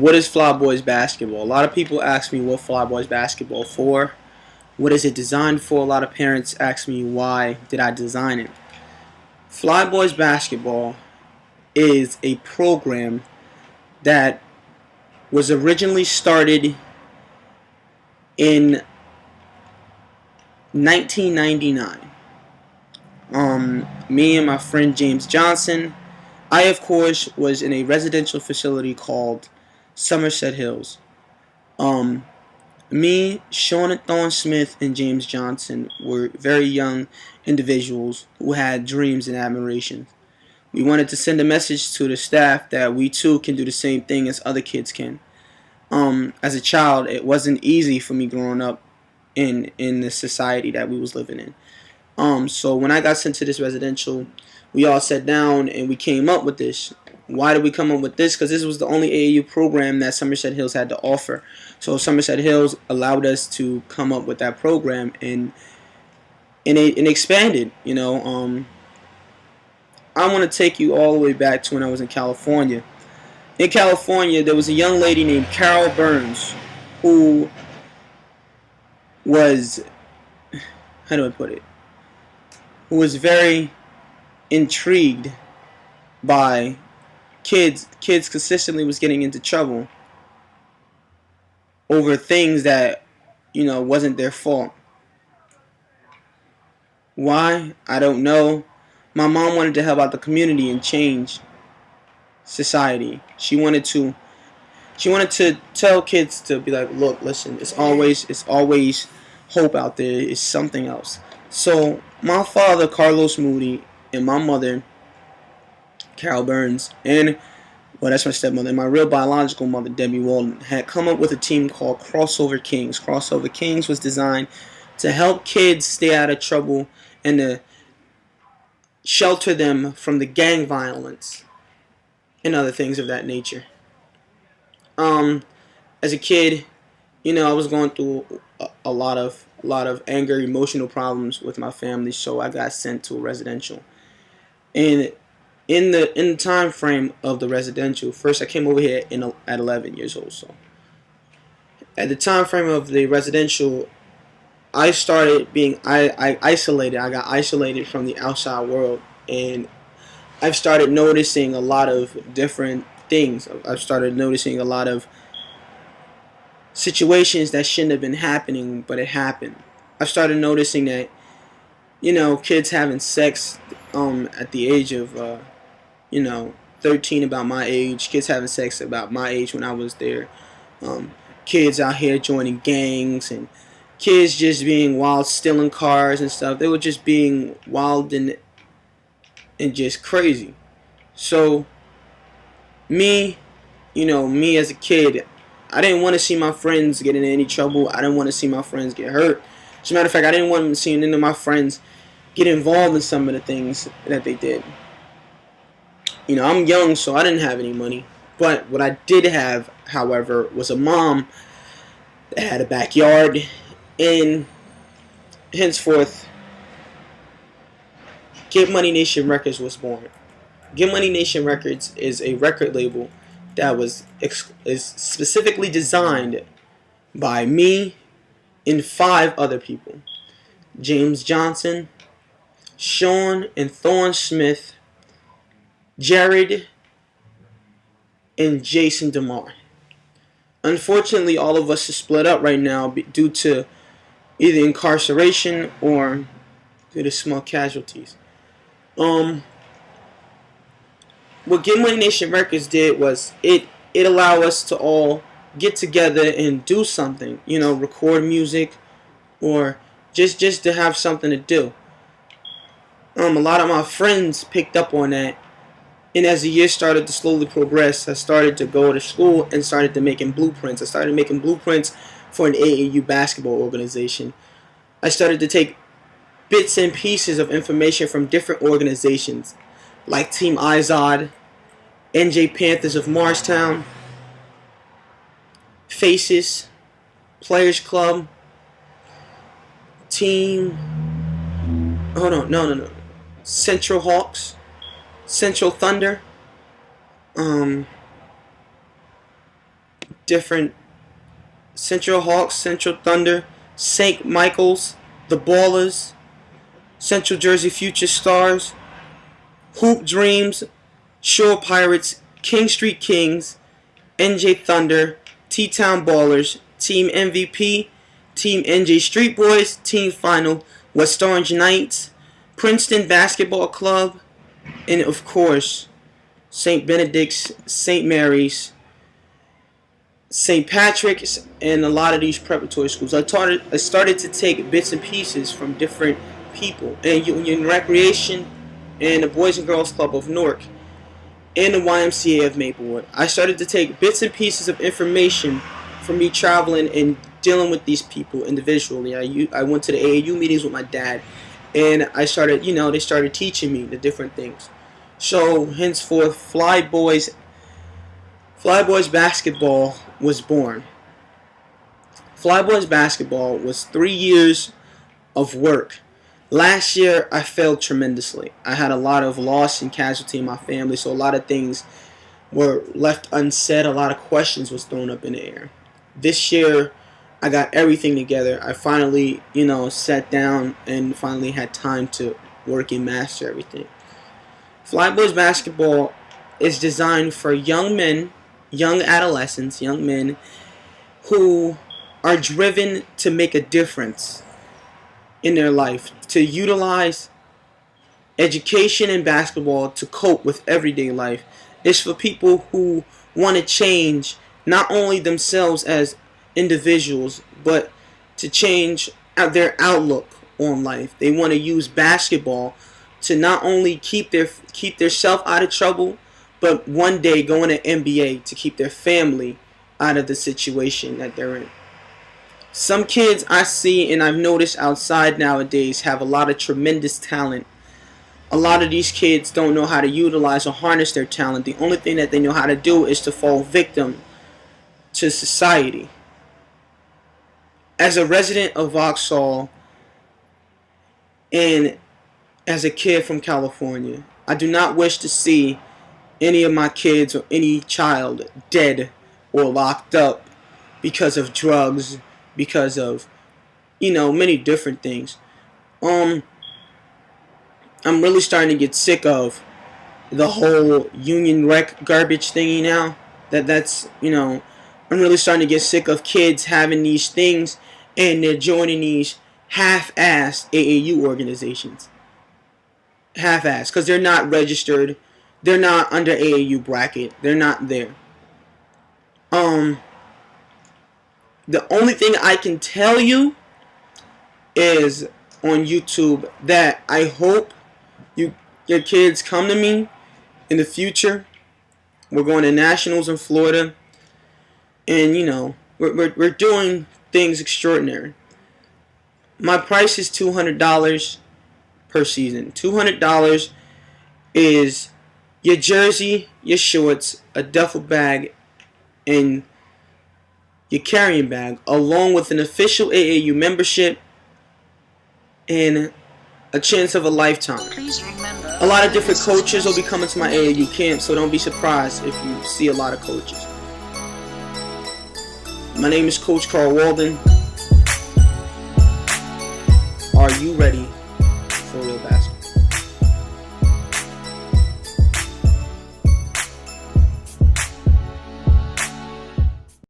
what is Fly Boys basketball? A lot of people ask me what Fly Boys basketball for. What is it designed for? A lot of parents ask me why did I design it. Fly Boys basketball is a program that was originally started in 1999. Me and my friend James Johnson, I of course was in a residential facility called Somerset Hills. Me, Sean Thorne Smith, and James Johnson were very young individuals who had dreams and admirations. We wanted to send a message to the staff that we too can do the same thing as other kids can. As a child, it wasn't easy for me growing up in the society that we was living in. So when I got sent to this residential, we all sat down and we came up with this. Why did we come up with this? Because this was the only AAU program that Somerset Hills had to offer. So Somerset Hills allowed us to come up with that program, and it expanded. I want to take you all the way back to when I was in California. In California, there was a young lady named Carol Burns who was, how do I put it? Who was very intrigued by kids consistently was getting into trouble over things that wasn't their fault. Why? I don't know. My mom wanted to help out the community and change society. She wanted to tell kids to be like, look, listen, it's always hope out there. It's something else. So my father, Carlos Moody, and my mother, Carol Burns, and that's my stepmother, and my real biological mother, Debbie Walden, had come up with a team called Crossover Kings. Crossover Kings was designed to help kids stay out of trouble and to shelter them from the gang violence and other things of that nature. As a kid, I was going through a lot of anger, emotional problems with my family, so I got sent to a residential. And in the time frame of the residential, first I came over here at 11 years old. So at the time frame of the residential, I started being isolated. I got isolated from the outside world, and I've started noticing a lot of different things. I've started noticing a lot of situations that shouldn't have been happening, but it happened. I've started noticing that, kids having sex at the age of 13, about my age. Kids having sex about my age when I was there. Kids out here joining gangs, and kids just being wild, stealing cars and stuff. They were just being wild and just crazy. So me as a kid, I didn't want to see my friends get into any trouble. I didn't want to see my friends get hurt. As a matter of fact, I didn't want to see any of my friends get involved in some of the things that they did. I'm young, so I didn't have any money. But what I did have, however, was a mom that had a backyard, and henceforth, Get Money Nation Records was born. Get Money Nation Records is a record label that is specifically designed by me and 5 other people: James Johnson, Sean and Thorne Smith, Jared, and Jason DeMar. Unfortunately, all of us are split up right now due to either incarceration or due to small casualties. What Get Money Nation Records did was it allowed us to all get together and do something, record music, or just to have something to do. A lot of my friends picked up on that, and as the year started to slowly progress, I started to go to school and started to making blueprints. I started making blueprints for an AAU basketball organization. I started to take bits and pieces of information from different organizations like Team Izod, NJ Panthers of Morristown, Faces, Players Club, Team... Hold on, no. Central Hawks, Central Thunder, different Central Hawks, Central Thunder, St. Michael's, the Ballers, Central Jersey Future Stars, Hoop Dreams, Shore Pirates, King Street Kings, NJ Thunder, T-Town Ballers, Team MVP, Team NJ Street Boys, Team Final, West Orange Knights, Princeton Basketball Club, and of course, St. Benedict's, St. Mary's, St. Patrick's, and a lot of these preparatory schools. I started to take bits and pieces from different people, and Union Recreation, and the Boys and Girls Club of Newark, and the YMCA of Maplewood. I started to take bits and pieces of information from me traveling and dealing with these people individually. I went to the AAU meetings with my dad, and I started, they started teaching me the different things. So henceforth, Flyboys Basketball was born. Flyboys Basketball was 3 years of work. Last year, I failed tremendously. I had a lot of loss and casualty in my family, so a lot of things were left unsaid. A lot of questions was thrown up in the air. This year, I got everything together. I finally, sat down and finally had time to work and master everything. Flyboys Basketball is designed for young men, young adolescents, young men who are driven to make a difference in their life, to utilize education and basketball to cope with everyday life. It's for people who want to change not only themselves as individuals, but to change their outlook on life. They want to use basketball to not only keep their self out of trouble, but one day go in an NBA to keep their family out of the situation that they're in. Some kids I see and I've noticed outside nowadays have a lot of tremendous talent. A lot of these kids don't know how to utilize or harness their talent. The only thing that they know how to do is to fall victim to society. As a resident of Vauxhall and as a kid from California, I do not wish to see any of my kids or any child dead or locked up because of drugs, because of, many different things. I'm really starting to get sick of the whole union rec garbage thingy now. I'm really starting to get sick of kids having these things and they're joining these half-assed AAU organizations. Half-assed, because they're not registered. They're not under AAU bracket. They're not there. The only thing I can tell you is on YouTube that I hope your kids come to me in the future. We're going to nationals in Florida, and we're doing things extraordinary. My price is $200 per season. $200 is your jersey, your shorts, a duffel bag, and your carrying bag, along with an official AAU membership and a chance of a lifetime. A lot of different coaches will be coming to my AAU camp, so don't be surprised if you see a lot of coaches. My name is Coach Carl Walden. Are you ready for real basketball?